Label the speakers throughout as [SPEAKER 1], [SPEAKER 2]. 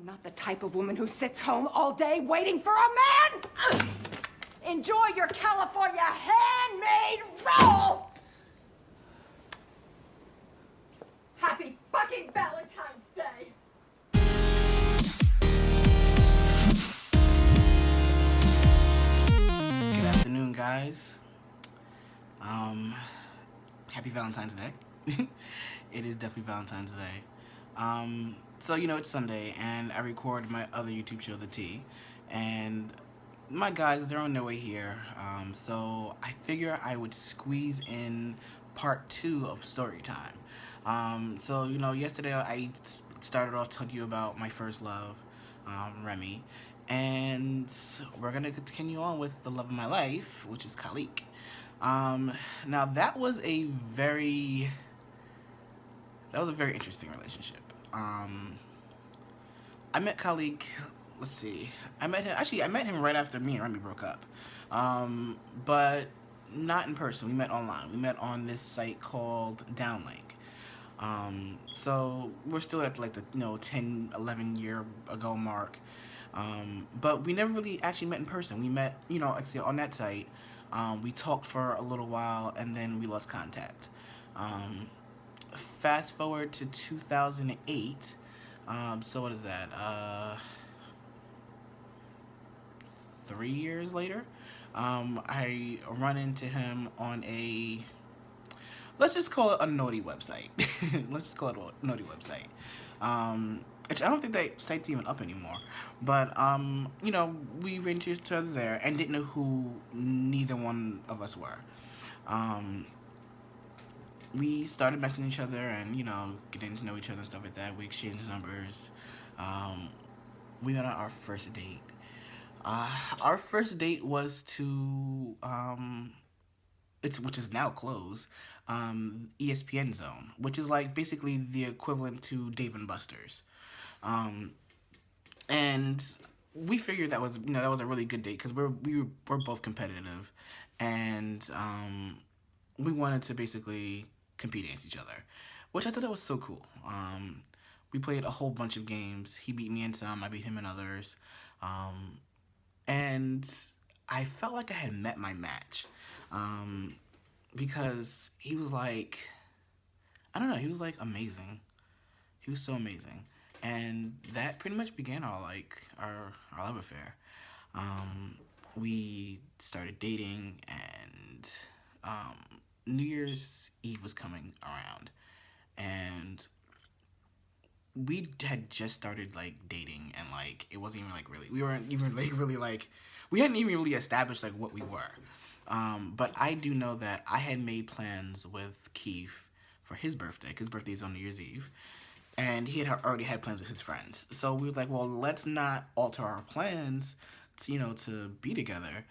[SPEAKER 1] not the type of woman who sits home all day waiting for a man! Ugh. Enjoy your California handmade roll! Happy fucking Valentine's Day!
[SPEAKER 2] Good afternoon, guys. Happy Valentine's Day. It is definitely Valentine's Day. So, it's Sunday, and I record my other YouTube show, The Tea, and my guys, they're on their way here, so I figure I would squeeze in part 2 of story time. So, yesterday I started off telling you about my first love, Remy, and we're gonna continue on with the love of my life, which is Khalik. Now that was a very interesting relationship. I met Khalik, let's see, I met him right after me and Remy broke up, but not in person. We met online. We met on this site called Downlink. So we're still at like the 10, 11 year ago mark, but we never really actually met in person. We met actually on that site. We talked for a little while and then we lost contact. Fast forward to 2008. So what is that? 3 years later, I run into him on let's just call it a naughty website. Let's just call it a naughty website. Which I don't think that site's even up anymore. But, we ran into each other there and didn't know who neither one of us were. We started messaging each other and, getting to know each other and stuff like that. We exchanged numbers. We went on our first date. Our first date was to, which is now closed, ESPN Zone, which is like basically the equivalent to Dave & Buster's. And we figured that was a really good date because we're both competitive, and we wanted to basically compete against each other, which I thought that was so cool. We played a whole bunch of games. He beat me in some, I beat him in others, and I felt like I had met my match, because he was like, I don't know, he was like amazing. He was so amazing. And that pretty much began our love affair. We started dating, and New Year's Eve was coming around, and we had just started like dating, and like it wasn't even like really, we weren't even like really like, we hadn't even really established like what we were. But I do know that I had made plans with Keith for his birthday, because his birthday is on New Year's Eve. And he had already had plans with his friends. So we were like, well, let's not alter our plans to be together.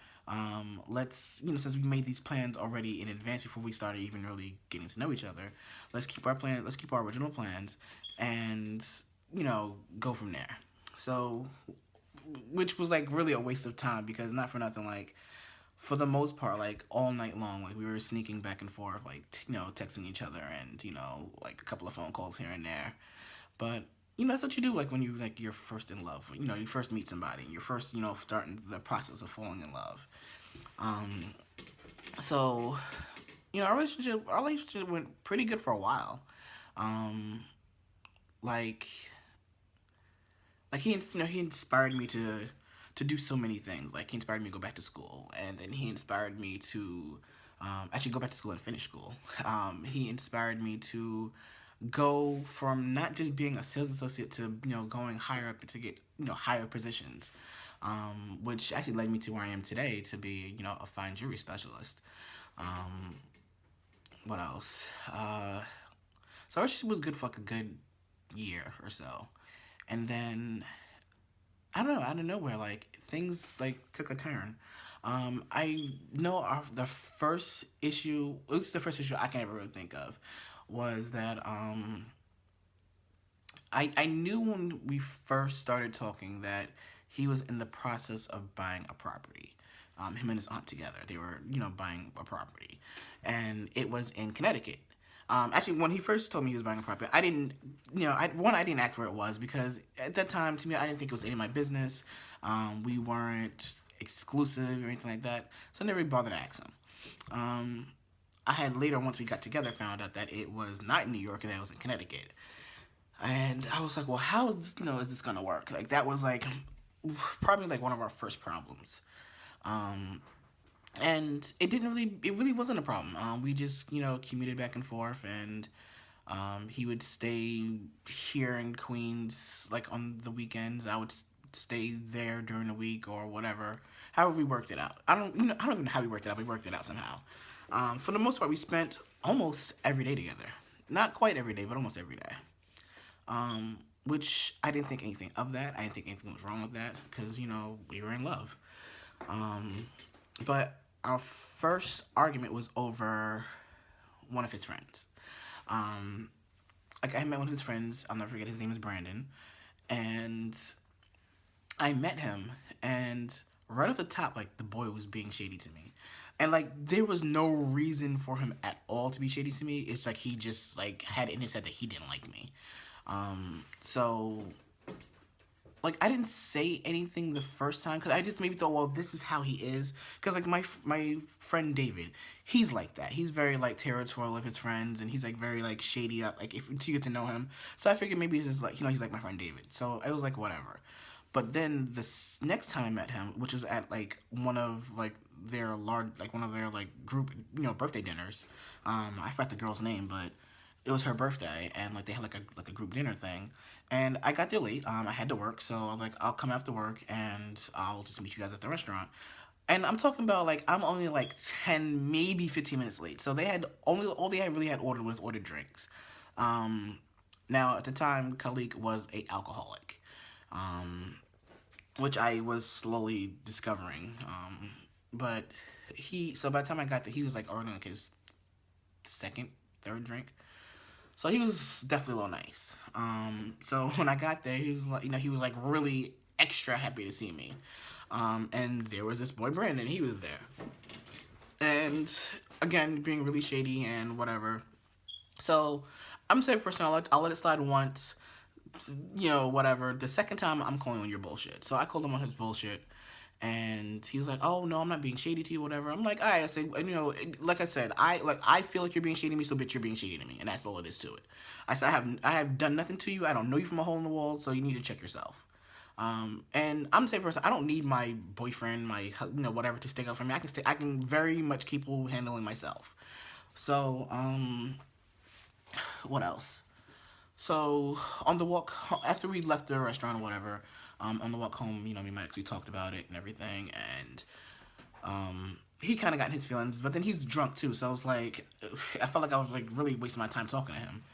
[SPEAKER 2] Let's, since we made these plans already in advance before we started even really getting to know each other, let's keep our original plans and, go from there. So, which was like really a waste of time, because not for nothing, like, for the most part, like all night long, like we were sneaking back and forth, like, texting each other and, like a couple of phone calls here and there. But, that's what you do, like when you're first in love, you first meet somebody, you're first, starting the process of falling in love. So, our relationship went pretty good for a while. Like he inspired me to do so many things. Like, he inspired me to go back to school, and then he inspired me to actually go back to school and finish school. He inspired me to go from not just being a sales associate to going higher up to get higher positions, which actually led me to where I am today, to be a fine jewelry specialist. What else? So our relationship was good for like a good year or so, and then I don't know, out of nowhere, like things like took a turn. I know the first issue, at least the first issue I can ever really think of, was that I knew when we first started talking that he was in the process of buying a property. Him and his aunt together, they were buying a property, and it was in Connecticut. Actually, when he first told me he was buying a property, I didn't, I didn't ask where it was because at that time, to me, I didn't think it was any of my business. We weren't exclusive or anything like that, so I never really bothered to ask him. I had later, once we got together, found out that it was not in New York and that it was in Connecticut. And I was like, well, how is this gonna work? Like that was like probably like one of our first problems. Um, and it really wasn't a problem. We just commuted back and forth, and he would stay here in Queens like on the weekends. I would stay there during the week or whatever. However, we worked it out. I don't even know how we worked it out. We worked it out somehow. For the most part, we spent almost every day together. Not quite every day, but almost every day. Which I didn't think anything of that. I didn't think anything was wrong with that because we were in love. But our first argument was over one of his friends. Like I met one of his friends. I'll never forget. His name is Brandon, and I met him, and right off the top, like the boy was being shady to me, and like there was no reason for him at all to be shady to me. It's like he just like had it in his head that he didn't like me. So like I didn't say anything the first time because I just maybe thought, well, this is how he is. Because like my friend David, he's like that. He's very like territorial of his friends, and he's like very like shady up. Like if you get to know him, so I figured maybe he's just like he's like my friend David. So it was like whatever. But then this next time I met him, which was at like one of like their group birthday dinners. I forgot the girl's name, but it was her birthday, and like they had like a group dinner thing, and I got there late. I had to work, so I'm like, I'll come after work and I'll just meet you guys at the restaurant. And I'm talking about like I'm only like 10, maybe 15 minutes late. So they had all they had really had ordered was ordered drinks. Now at the time, Khalik was a alcoholic, which I was slowly discovering. But so by the time I got there, he was like ordering like his second, third drink. So he was definitely a little nice. So when I got there, he was like, he was like really extra happy to see me. And there was this boy Brandon. He was there, and again being really shady and whatever. So I'm the type of person I'll let it slide once, whatever. The second time I'm calling on your bullshit. So I called him on his bullshit. And he was like, "Oh no, I'm not being shady to you, whatever." I'm like, "I said, like I said, I feel like you're being shady to me, so bitch, you're being shady to me, and that's all it is to it." I said, I have done nothing to you. I don't know you from a hole in the wall, so you need to check yourself. And I'm the same person. I don't need my boyfriend, my whatever, to stick up for me. I can very much keep handling myself. So what else? So on the walk after we left the restaurant or whatever. On the walk home, me and my ex, we talked about it and everything, and he kind of got in his feelings, but then he's drunk too, so I was like, I felt like I was like really wasting my time talking to him.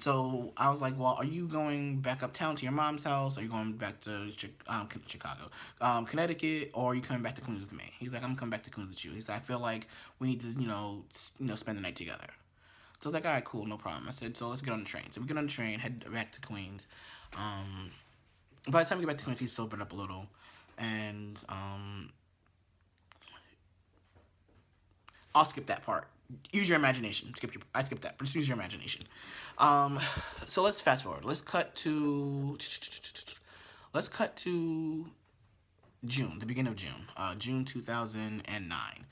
[SPEAKER 2] So I was like, well, are you going back uptown to your mom's house? Are you going back to Chicago, Connecticut, or are you coming back to Queens with me? He's like, I'm coming back to Queens with you. He's like, I feel like we need to spend the night together. So I was like, all right, cool, no problem. I said, so let's get on the train. So we get on the train, head back to Queens. By the time we get back to Queens, he's sobered up a little, and I'll skip that part. Use your imagination. I skipped that, but just use your imagination. So let's fast forward. Let's cut to June, the beginning of June, June 2009.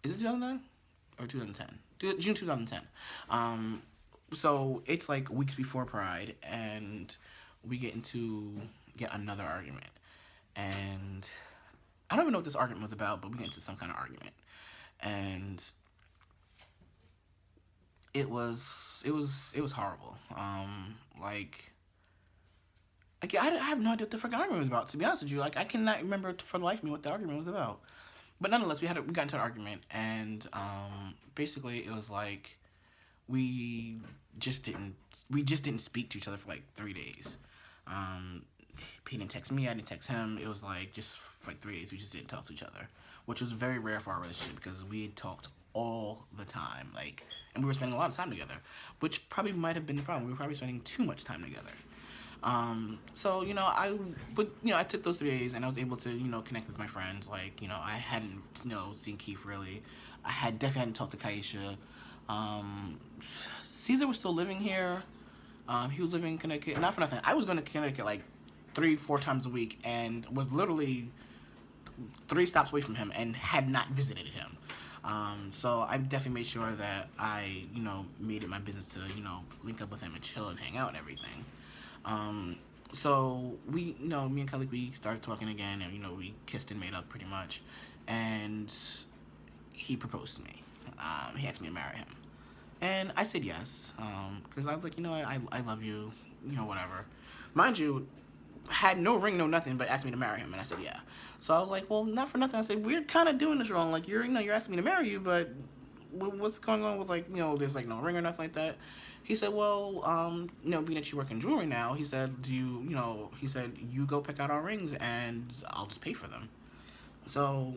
[SPEAKER 2] Is it 2009 or 2010? June 2010. So it's like weeks before Pride, and we get into another argument, and I don't even know what this argument was about, but we get into some kind of argument, and it was horrible. I have no idea what the fucking argument was about. To be honest with you, like I cannot remember for the life of me what the argument was about. But nonetheless, we got into an argument, and basically it was like we just didn't speak to each other for like 3 days. He didn't text me, I didn't text him. It was like just for like 3 days we just didn't talk to each other, which was very rare for our relationship because we talked all the time, and we were spending a lot of time together, which probably might have been the problem. We were probably spending too much time together. So I took those 3 days and I was able to connect with my friends. I hadn't seen Keith really. I definitely hadn't talked to Kaisha. Caesar was still living here. He was living in Connecticut. Not for nothing. I was going to Connecticut like 3-4 times a week and was literally 3 stops away from him and had not visited him. So I definitely made sure that I, made it my business to, link up with him and chill and hang out and everything. So we, me and Kelly, we started talking again, and, we kissed and made up pretty much. And he proposed to me. He asked me to marry him. And I said yes, because I was like, I love you, whatever. Mind you, had no ring, no nothing, but asked me to marry him, and I said yeah. So I was like, well, not for nothing. I said, we're kind of doing this wrong. Like, you're asking me to marry you, but what's going on with, like, there's, like, no ring or nothing like that. He said, well, being that you work in jewelry now, he said, he said, you go pick out our rings, and I'll just pay for them. So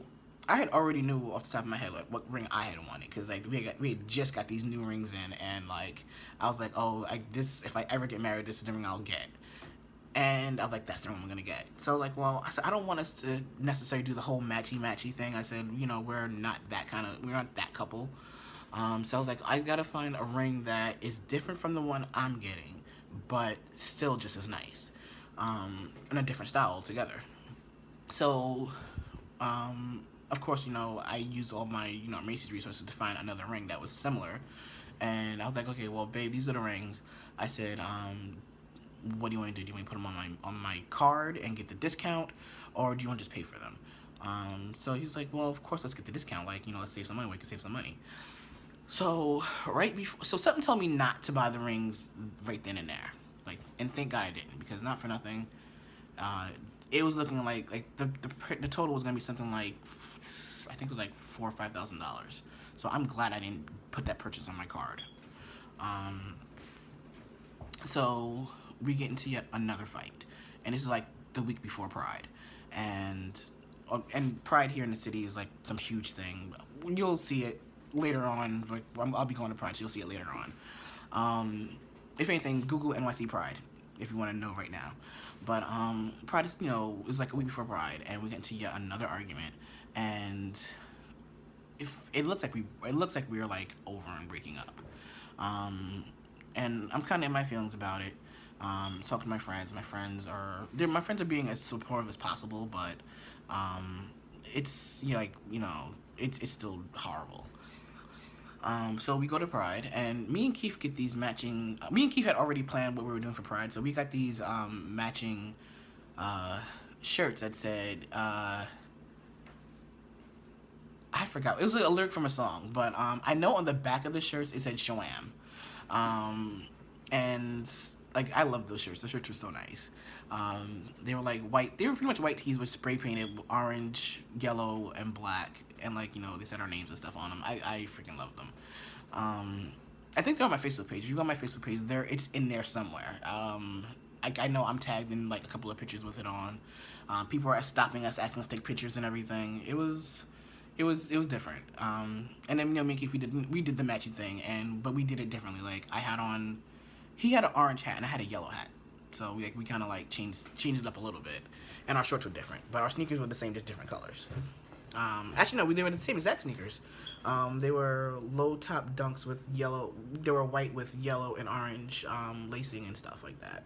[SPEAKER 2] I had already knew off the top of my head, like, what ring I had wanted, because, like, we had just got these new rings in, and, like, I was like, oh, if I ever get married, this is the ring I'll get. And I was like, that's the ring I'm gonna get. So, like, well, I said, I don't want us to necessarily do the whole matchy thing. I said, we're not that couple. So I was like, I gotta find a ring that is different from the one I'm getting, but still just as nice, in a different style altogether. So, of course, I used all my, Macy's resources to find another ring that was similar. And I was like, okay, well, babe, these are the rings. I said, what do you want to do? Do you want to put them on my card and get the discount, or do you want to just pay for them? So he was like, well, of course, let's get the discount. Like, let's save some money. We can save some money. So something told me not to buy the rings right then and there. Like, and thank God I didn't, because not for nothing, it was looking like the total was gonna be something like, I think it was like $4,000 or $5,000. So I'm glad I didn't put that purchase on my card. So we get into yet another fight, and this is like the week before Pride, and Pride here in the city is like some huge thing. You'll see it later on. Like, I'll be going to Pride, so you'll see it later on. If anything, Google NYC Pride if you want to know right now. But Pride is, it was like a week before Pride, and we get into yet another argument, and it looks like we are like over and breaking up. And I'm kind of in my feelings about it. Talk to my friends. My friends are being as supportive as possible, but it's it's still horrible. So we go to Pride, and me and Keith get these matching. Me and Keith had already planned what we were doing for Pride, so we got these matching shirts that said. I forgot. It was like a lyric from a song, but I know on the back of the shirts it said Shoam. And like, I love those shirts. The shirts were so nice. They were like white. They were pretty much white tees with spray painted orange, yellow, and black. And like, they said our names and stuff on them. I freaking love them. I think they're on my Facebook page. If you go on my Facebook page, it's in there somewhere. I know I'm tagged in like a couple of pictures with it on. People are stopping us, asking us to take pictures and everything. It was different. And then, me and Keith, we did the matching thing, but we did it differently. Like, he had an orange hat and I had a yellow hat. So we kind of like changed it up a little bit. And our shorts were different, but our sneakers were the same, just different colors. Actually, no, they were the same exact sneakers. They were low top Dunks with yellow. They were white with yellow and orange lacing and stuff like that.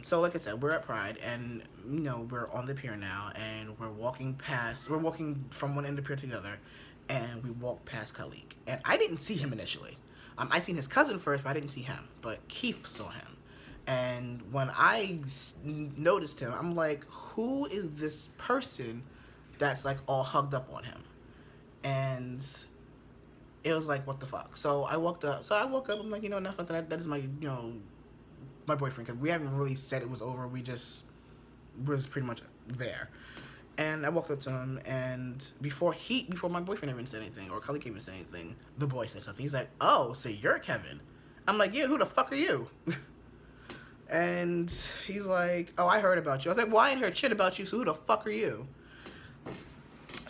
[SPEAKER 2] So like I said, we're at Pride, and we're on the pier now, and we're walking from one end of the pier to the other, and we walk past Khalik, and I didn't see him initially. I seen his cousin first, but I didn't see him, but Keith saw him. And when I noticed him, I'm like, who is this person that's like all hugged up on him? And it was like, what the fuck? So I woke up, I'm like, enough of that is my, my boyfriend, because we haven't really said it was over. We just was pretty much there. And I walked up to him, and before my boyfriend even said anything, or Khalik even said anything, the boy said something. He's like, oh, so you're Kevin? I'm like, yeah, who the fuck are you? And he's like, oh, I heard about you. I was like, well, I ain't heard shit about you, so who the fuck are you?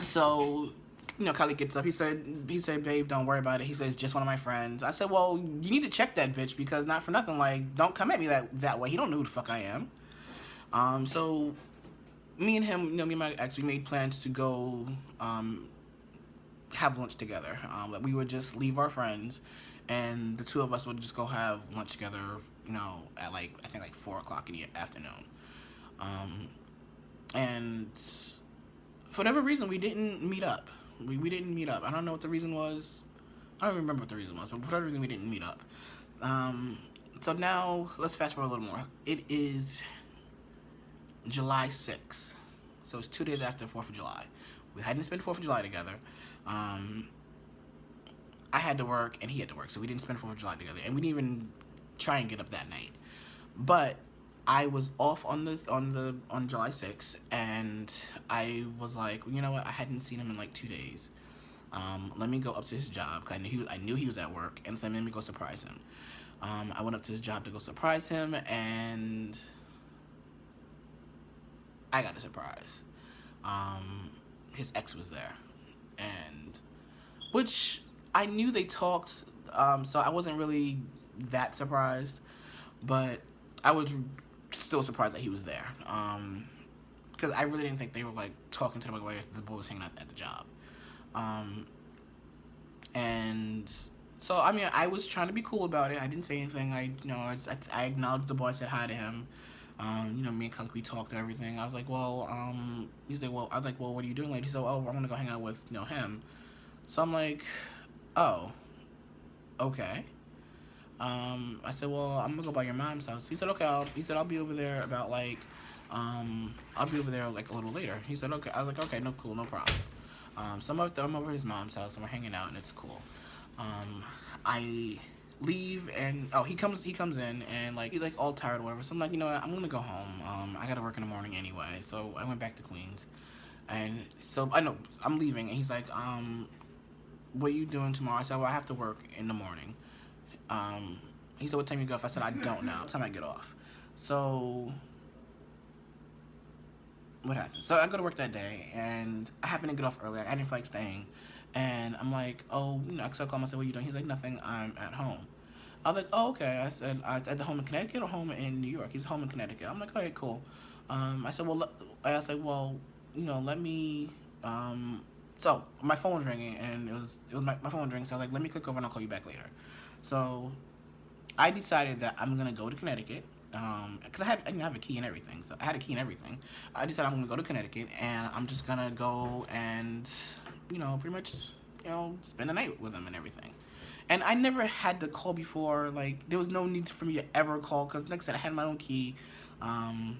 [SPEAKER 2] So, Khalik gets up. He said, babe, don't worry about it. He says, just one of my friends. I said, well, you need to check that bitch, because not for nothing, like, don't come at me that way. He don't know who the fuck I am. So me and him, me and my ex, we made plans to go have lunch together. That we would just leave our friends, and the two of us would just go have lunch together. At like I think like 4 o'clock in the afternoon. And for whatever reason, we didn't meet up. We didn't meet up. I don't know what the reason was. I don't remember what the reason was, but for whatever reason, we didn't meet up. So now let's fast forward a little more. It is July 6th, so it's 2 days after 4th of July. We hadn't spent 4th of July together. I had to work and he had to work, so we didn't spend 4th of July together, and we didn't even try and get up that night. But I was off on July 6th, and I was like, you know what? I hadn't seen him in like 2 days. Let me go up to his job, because I knew he was at work, and so let me go surprise him. I went up to his job to go surprise him, and I got a surprise. His ex was there, and which I knew they talked, so I wasn't really that surprised, but I was still surprised that he was there, because I really didn't think they were like talking to him while the boy was hanging out at the job. And so I mean, I was trying to be cool about it. I didn't say anything. I acknowledged the boy. I said hi to him. Me and Kalik, we talked and everything. I was like, well, he's like, well, I was like, well, what are you doing later? He said, oh, I'm gonna go hang out with, him. So I'm like, oh, okay. I said, well, I'm gonna go by your mom's house. He said, okay. I'll be over there about like, I'll be over there like a little later. He said, okay. I was like, okay, no, cool, no problem. So I'm over at his mom's house, and we're hanging out, and it's cool. I leave, and he comes in, and like he's like all tired or whatever. So I'm like, you know what, I'm gonna go home. I gotta work in the morning anyway. So I went back to Queens, and so I know I'm leaving, and he's like, what are you doing tomorrow? I said, well, I have to work in the morning. He said, what time you get off? I said, I don't know. What time I get off? So what happened? So I go to work that day, and I happen to get off early. I didn't feel like staying. And I'm like, oh, so I call him, I said, what are you doing? He's like, nothing, I'm at home. I was like, oh, okay. I said, at the home in Connecticut or home in New York? He's home in Connecticut. I'm like, okay, cool. I said, well, let me, so my phone was ringing, and it was my phone was ringing, so I was like, let me click over and I'll call you back later. So I decided that I'm going to go to Connecticut, because I have a key and everything, so I had a key and everything. I decided I'm going to go to Connecticut, and I'm just going to go and, pretty much, spend the night with him and everything. And I never had to call before. Like, there was no need for me to ever call, because, like I said, I had my own key, and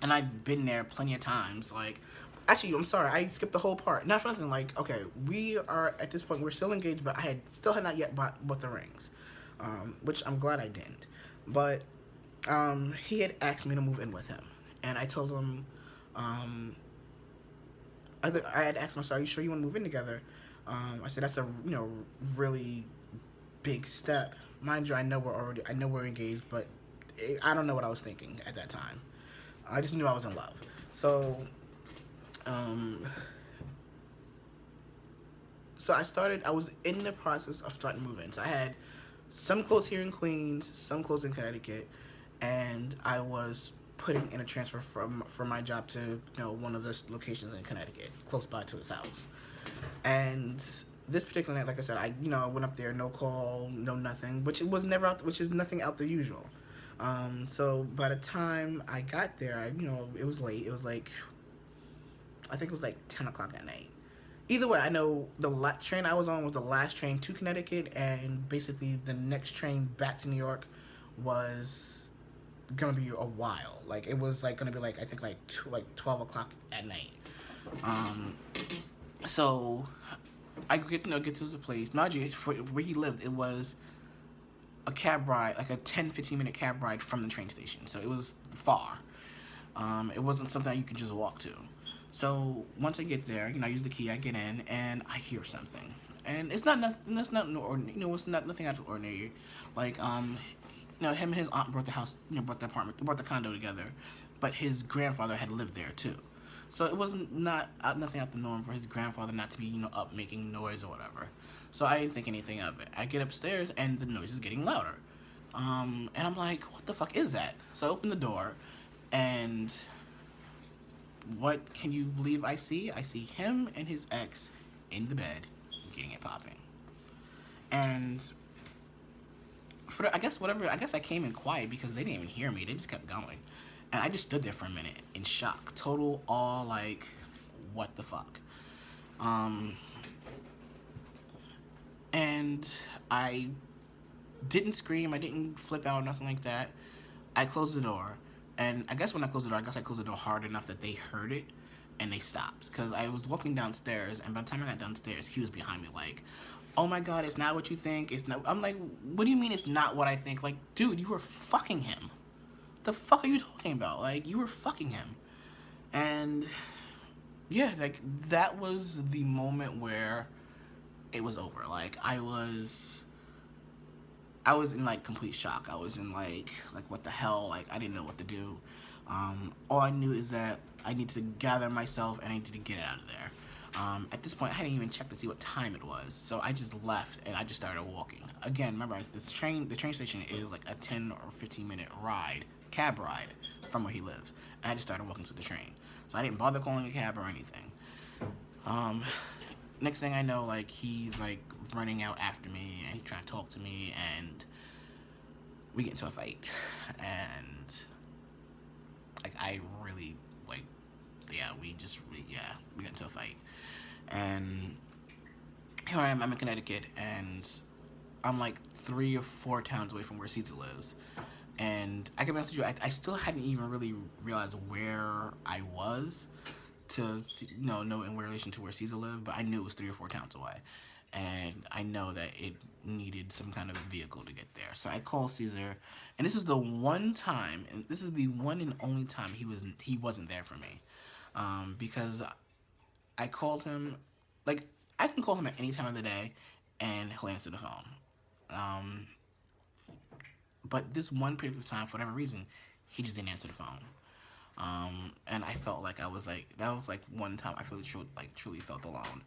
[SPEAKER 2] I've been there plenty of times. Like, actually, I'm sorry, I skipped the whole part. Not for nothing. Like, okay, we are, at this point, we're still engaged, but I still had not yet bought the rings, which I'm glad I didn't. But he had asked me to move in with him, and I told him, I had asked him, so are you sure you want to move in together? I said, that's a, really big step. Mind you, I know we're engaged, but I don't know what I was thinking at that time. I just knew I was in love. So, I was in the process of starting to move in. So I had some clothes here in Queens, some clothes in Connecticut, and I was putting in a transfer from my job to one of the locations in Connecticut, close by to his house. And this particular night, like I said, I went up there, no call, no nothing, which is nothing out the usual. So by the time I got there, it was late. It was like, I think it was like 10 o'clock at night. Either way, I know the train I was on was the last train to Connecticut, and basically the next train back to New York was gonna be a while. Like, it was like gonna be like, I think like 12 o'clock at night. So I get to the place. Mind you, where he lived, it was a cab ride, like a 10-15 minute cab ride from the train station. So it was far. It wasn't something you could just walk to. So once I get there, I use the key, I get in, and I hear something. And it's not nothing. It's not it's not nothing out of the ordinary. Like, him and his aunt brought the house, brought the condo together, but his grandfather had lived there too. So it wasn't nothing out the norm for his grandfather not to be, up making noise or whatever. So I didn't think anything of it. I get upstairs, and the noise is getting louder. And I'm like, what the fuck is that? So I open the door, and what can you believe I see? I see him and his ex in the bed, getting it popping. And I guess I came in quiet because they didn't even hear me. They just kept going. And I just stood there for a minute in shock. Total awe, like, what the fuck? And I didn't scream, I didn't flip out, nothing like that. I closed the door. And I guess when I closed the door, I closed the door hard enough that they heard it and they stopped. Because I was walking downstairs, and by the time I got downstairs, he was behind me like, oh my god, it's not what you think. It's not. I'm like, what do you mean it's not what I think? Like, dude, you were fucking him. The fuck are you talking about? Like, you were fucking him. And yeah, like, that was the moment where it was over. Like, I was in like complete shock. I was in like what the hell? Like, I didn't know what to do. All I knew is that I needed to gather myself and I needed to get out of there. At this point, I hadn't even checked to see what time it was, so I just left and I just started walking. Again, remember, the train station is like a 10 or 15-minute cab ride from where he lives. And I just started walking to the train, so I didn't bother calling a cab or anything. Next thing I know, like, he's like running out after me and he's trying to talk to me, and we get into a fight. And like, I really, like, yeah, we got into a fight. And here I am, I'm in Connecticut, and I'm like 3 or 4 towns away from where Caesar lives. And I can be honest with you, I still hadn't even really realized where I was to know in relation to where Caesar lived, but I knew it was 3 or 4 towns away. And I know that it needed some kind of vehicle to get there. So I called Caesar, and this is the one time, and this is the one and only time he wasn't there for me. Because I called him, like, I can call him at any time of the day, and he'll answer the phone. But this one particular time, for whatever reason, he just didn't answer the phone. And I felt like that was like one time I truly felt alone,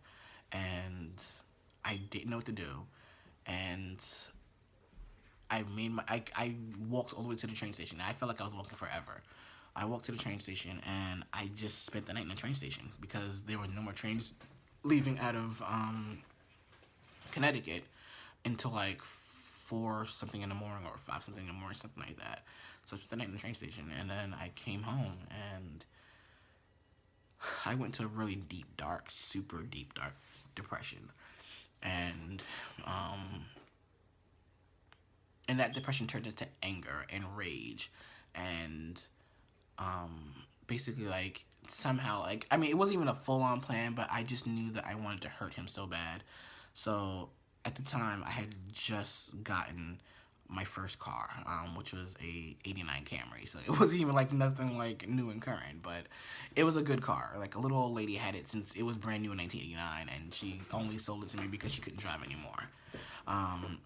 [SPEAKER 2] and I didn't know what to do, and I walked all the way to the train station. I felt like I was walking forever. I walked to the train station, and I just spent the night in the train station because there were no more trains leaving out of Connecticut until like 4 something in the morning or 5 something in the morning, something like that. So I spent the night in the train station, and then I came home, and I went to a really super deep, dark depression. And that depression turned into anger and rage, and basically, like, somehow, like, I mean, it wasn't even a full-on plan, but I just knew that I wanted to hurt him so bad. So at the time, I had just gotten my first car, which was a '89 Camry. So it wasn't even like nothing like new and current, but it was a good car. Like, a little old lady had it since it was brand new in 1989, and she only sold it to me because she couldn't drive anymore.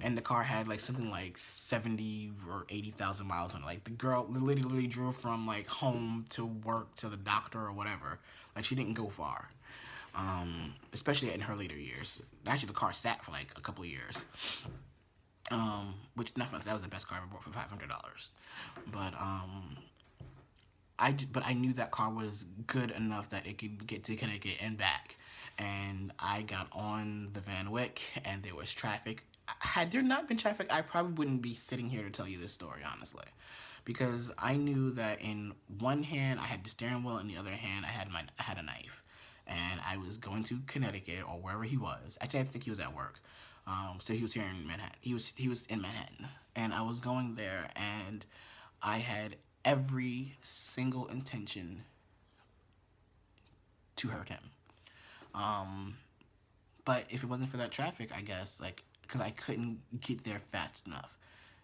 [SPEAKER 2] And the car had like something like 70 or 80,000 miles on it. Like, the lady literally drove from like home to work to the doctor or whatever. Like, she didn't go far. Especially in her later years. Actually, the car sat for like a couple of years. Which, that was the best car I ever bought for $500. But I knew that car was good enough that it could get to Connecticut and back. And I got on the Van Wyck, and there was traffic. Had there not been traffic, I probably wouldn't be sitting here to tell you this story, honestly. Because I knew that in one hand I had the steering wheel, in the other hand I had a knife. And I was going to Connecticut or wherever he was. Actually, I think he was at work. So he was here in Manhattan. He was in Manhattan, and I was going there, and I had every single intention to hurt him. But if it wasn't for that traffic, I guess, like, because I couldn't get there fast enough.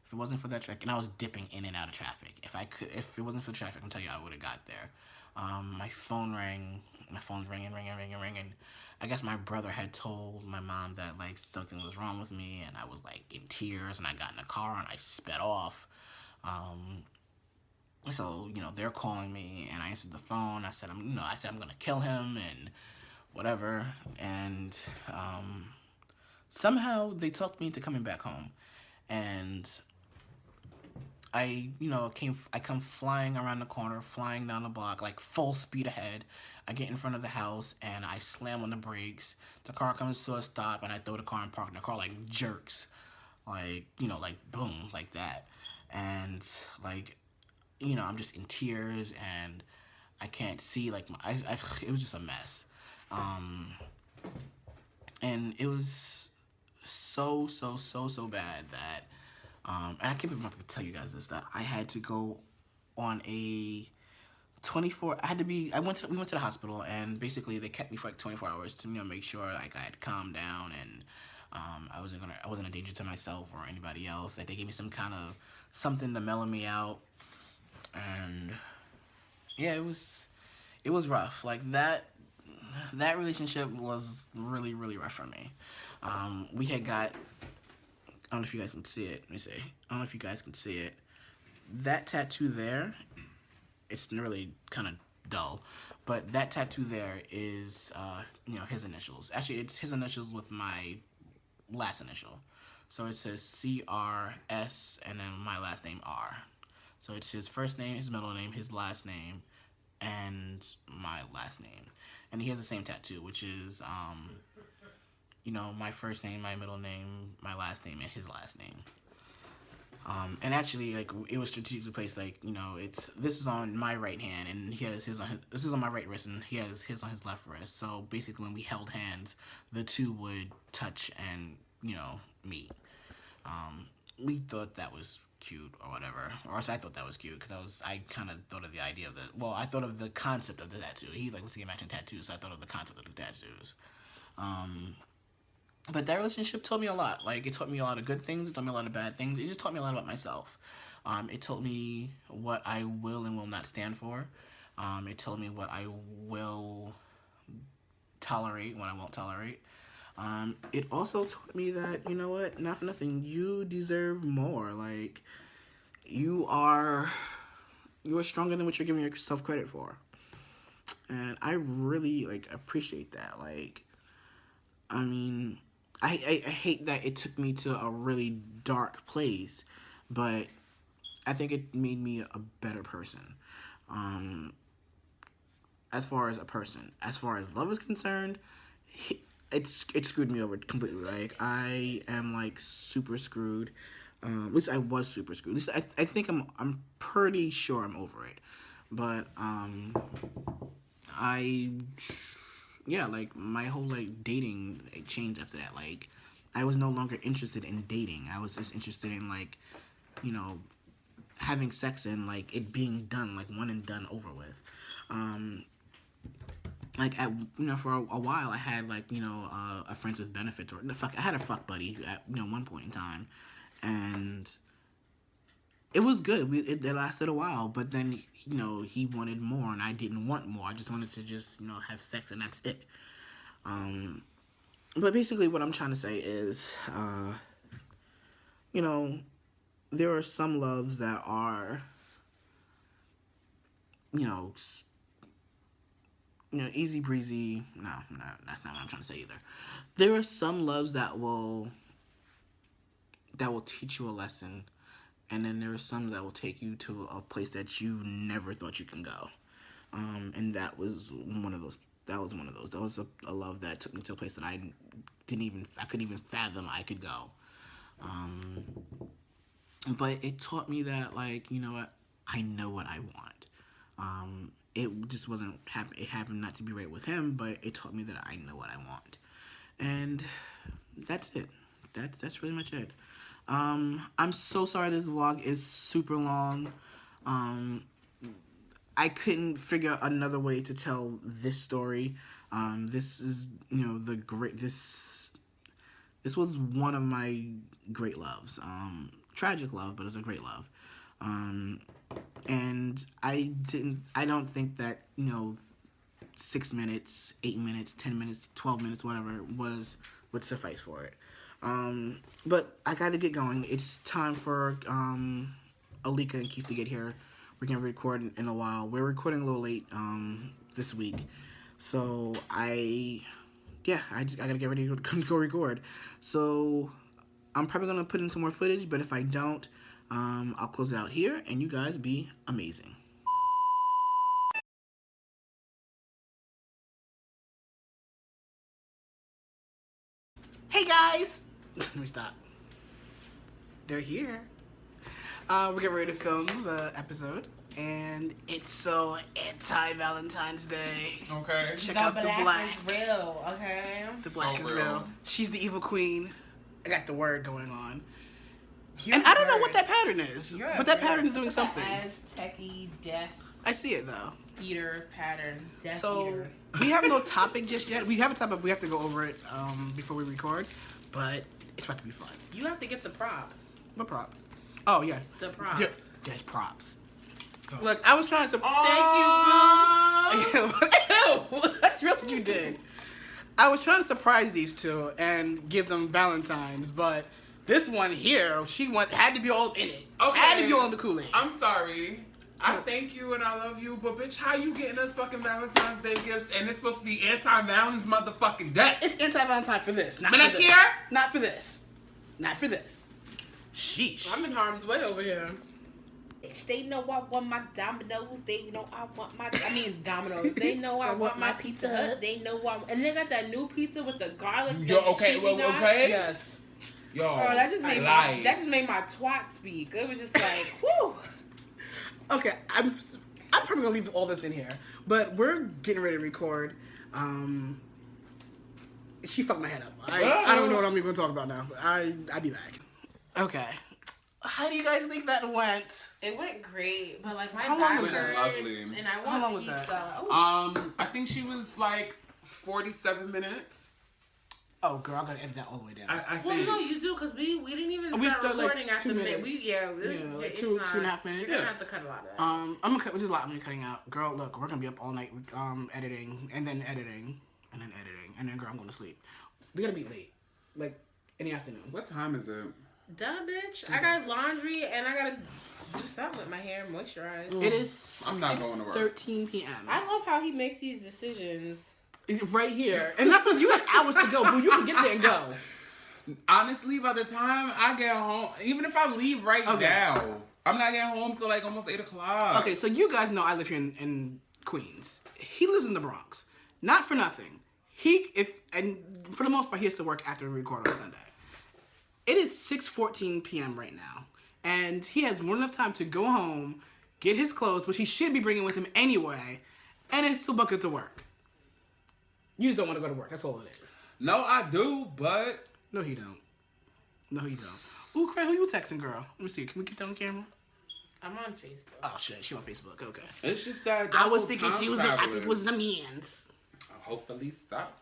[SPEAKER 2] If it wasn't for that traffic, and I was dipping in and out of traffic. If it wasn't for the traffic, I'm telling you, I would have got there. My phone rang. My phone's ringing. I guess my brother had told my mom that, like, something was wrong with me, and I was, like, in tears, and I got in the car, and I sped off. So, they're calling me, and I answered the phone. I said, I'm gonna kill him, and whatever. And somehow they talked me into coming back home, and I come flying around the corner, flying down the block, like full speed ahead. I get in front of the house and I slam on the brakes. The car comes to a stop and I throw the car in park and the car like jerks. Like, like boom, like that. And like, I'm just in tears and I can't see like it was just a mess. Um, and it was so bad that and I can't believe I'm about to tell you guys this, that I had to go on a 24. We went to the hospital and basically they kept me for like 24 hours to make sure like I had calmed down and I wasn't a danger to myself or anybody else. Like they gave me some kind of something to mellow me out, and yeah, it was rough. Like that relationship was really rough for me. We had got, I don't know if you guys can see it. Let me see. I don't know if you guys can see it. That tattoo there, it's really kind of dull, but that tattoo there is, his initials. Actually, it's his initials with my last initial. So it says CRS and then my last name R. So it's his first name, his middle name, his last name, and my last name. And he has the same tattoo, which is, my first name, my middle name, my last name, and his last name. And actually, like, it was strategically placed, like, this is on my right hand, and he has this is on my right wrist, and he has his on his left wrist. So basically, when we held hands, the two would touch and, meet. We thought that was cute or whatever, or else I thought that was cute because I kind of thought of the idea of I thought of the concept of the tattoo. He like, let's get matching tattoos, so I thought of the concept of the tattoos. But that relationship taught me a lot. Like, it taught me a lot of good things. It taught me a lot of bad things. It just taught me a lot about myself. It taught me what I will and will not stand for. It told me what I will tolerate, what I won't tolerate. It also taught me that, not for nothing, you deserve more. Like, you are stronger than what you're giving yourself credit for. And I really, like, appreciate that. Like, I mean, I hate that it took me to a really dark place, but I think it made me a better person. As far as a person. As far as love is concerned, it screwed me over completely. Like, I am, like, super screwed. At least I was super screwed. At least I think I'm pretty sure I'm over it. But, like, my whole, like, dating changed after that. Like, I was no longer interested in dating. I was just interested in, like, having sex and, like, it being done, like, one and done, over with. Like, for a while, I had, like, a friends with benefits, or I had a fuck buddy at, one point in time, and it was good. It lasted a while, but then, he wanted more, and I didn't want more. I just wanted to just, have sex, and that's it. But basically, what I'm trying to say is, there are some loves that are, easy breezy. No, that's not what I'm trying to say either. There are some loves that will teach you a lesson, and then there are some that will take you to a place that you never thought you can go. And that was one of those. That was one of those. That was a love that took me to a place that I couldn't even fathom I could go. But it taught me that, like, what, I know what I want. It just wasn't happen. It happened not to be right with him, but it taught me that I know what I want, and that's it. That's really much it. I'm so sorry this vlog is super long. I couldn't figure another way to tell this story. This is, this was one of my great loves. Tragic love, but it's a great love. And I don't think that, 6 minutes, 8 minutes, 10 minutes, 12 minutes, whatever, would suffice for it. But I gotta get going. It's time for, Alika and Keith to get here. We're gonna record in a while. We're recording a little late, this week. So I gotta get ready to go record. So I'm probably gonna put in some more footage, but if I don't, I'll close it out here, and you guys be amazing. Hey guys! Let me stop. They're here. We're getting ready to film the episode, and it's so anti-Valentine's Day.
[SPEAKER 3] Okay.
[SPEAKER 2] Check
[SPEAKER 4] The
[SPEAKER 2] out the black.
[SPEAKER 4] is real, okay?
[SPEAKER 2] The black
[SPEAKER 3] So
[SPEAKER 2] is
[SPEAKER 3] real.
[SPEAKER 2] real. She's the evil queen. I got the word going on.
[SPEAKER 4] You're
[SPEAKER 2] And I don't know
[SPEAKER 4] bird.
[SPEAKER 2] what that pattern is,
[SPEAKER 4] You're a
[SPEAKER 2] but that
[SPEAKER 4] bird.
[SPEAKER 2] pattern is doing
[SPEAKER 4] It's
[SPEAKER 2] something.
[SPEAKER 4] an Aztec-y death
[SPEAKER 2] I see it though.
[SPEAKER 4] eater pattern. Death
[SPEAKER 2] So
[SPEAKER 4] eater.
[SPEAKER 2] we have no topic just yet. We have a topic. We have to go over it before we record, but it's about to be fun.
[SPEAKER 4] You have to get the prop.
[SPEAKER 2] What prop? Oh yeah.
[SPEAKER 4] The prop.
[SPEAKER 2] There's props. Look, I was trying to.
[SPEAKER 4] Thank you,
[SPEAKER 2] Ew, that's really what you did. I was trying to surprise these two and give them Valentines, but this one here, had to be all in it.
[SPEAKER 3] Okay.
[SPEAKER 2] Had to be all in the Kool-Aid.
[SPEAKER 3] I'm sorry. I thank you and I love you, but bitch, how you getting us fucking Valentine's Day gifts and it's supposed to be anti-Valentine's motherfucking day?
[SPEAKER 2] It's anti-Valentine for this. Not
[SPEAKER 3] But
[SPEAKER 2] for
[SPEAKER 3] I
[SPEAKER 2] this.
[SPEAKER 3] care.
[SPEAKER 2] Not for this. Not for this. Sheesh.
[SPEAKER 4] I'm in harm's way over here. They know I want my Domino's. They know I want my. Domino's. They know I want my Pizza Hut. They know and they got that new pizza with the garlic.
[SPEAKER 3] Yo,
[SPEAKER 4] and the
[SPEAKER 3] okay,
[SPEAKER 4] cheesy
[SPEAKER 3] well,
[SPEAKER 4] nuts.
[SPEAKER 3] okay.
[SPEAKER 2] Yes.
[SPEAKER 3] Yo,
[SPEAKER 4] Oh, that just made my twat speak. It was just like, whoo.
[SPEAKER 2] Okay, I'm probably gonna leave all this in here, but we're getting ready to record. She fucked my head up. I don't know what I'm even gonna talk about now. I'll be back. Okay. How do you guys think that went?
[SPEAKER 4] It went great, but like my
[SPEAKER 2] How long
[SPEAKER 4] back
[SPEAKER 2] was
[SPEAKER 3] that?
[SPEAKER 4] hurts,
[SPEAKER 3] Lovely.
[SPEAKER 4] and I want
[SPEAKER 2] How long was
[SPEAKER 4] pizza.
[SPEAKER 2] that?
[SPEAKER 4] Ooh.
[SPEAKER 3] I think she was like 47 minutes.
[SPEAKER 2] Oh, girl, I gotta edit that all the way down.
[SPEAKER 3] I
[SPEAKER 4] Well,
[SPEAKER 3] think.
[SPEAKER 4] no, you do, because we didn't even
[SPEAKER 2] We
[SPEAKER 4] start
[SPEAKER 2] started, like,
[SPEAKER 4] recording
[SPEAKER 2] 2
[SPEAKER 4] after
[SPEAKER 2] minutes.
[SPEAKER 4] it's
[SPEAKER 2] Like
[SPEAKER 4] it's
[SPEAKER 2] two
[SPEAKER 4] not,
[SPEAKER 2] and a half minutes.
[SPEAKER 4] You're gonna
[SPEAKER 3] Yeah.
[SPEAKER 4] have to cut a lot of that.
[SPEAKER 2] I'm gonna cut. There's a lot I'm gonna be cutting out. Girl, look, we're gonna be up all night, editing, and then editing, and then editing, and then girl, I'm going to sleep. We gotta be late, like in the afternoon.
[SPEAKER 3] What time is it?
[SPEAKER 4] Duh, bitch. I got laundry and I gotta do something with my hair, moisturize.
[SPEAKER 2] It is.
[SPEAKER 3] I'm not going to work.
[SPEAKER 2] 13 p.m.
[SPEAKER 4] I love how he makes these decisions.
[SPEAKER 2] It's right here, and that's what you got hours to go, boo. You can get there and go.
[SPEAKER 3] Honestly, by the time I get home, even if I leave right now, I'm not getting home till like almost 8 o'clock.
[SPEAKER 2] Okay, so you guys know I live here in Queens. He lives in the Bronx. Not for nothing. And for the most part, he has to work after we record on Sunday. It is 6:14 p.m. right now, and he has more than enough time to go home, get his clothes, which he should be bringing with him anyway, and then still book it to work. You just don't want to go to work. That's all it is.
[SPEAKER 3] No, I do, but
[SPEAKER 2] No, he don't. No, he don't. Ooh, Craig, who you texting, girl? Let me see. Can we get that on camera?
[SPEAKER 4] I'm on Facebook.
[SPEAKER 2] Oh shit, she on Facebook. Okay.
[SPEAKER 3] it's just that.
[SPEAKER 2] I was
[SPEAKER 3] whole
[SPEAKER 2] thinking
[SPEAKER 3] time
[SPEAKER 2] she was. I think it was the man's.
[SPEAKER 3] Hopefully, stop.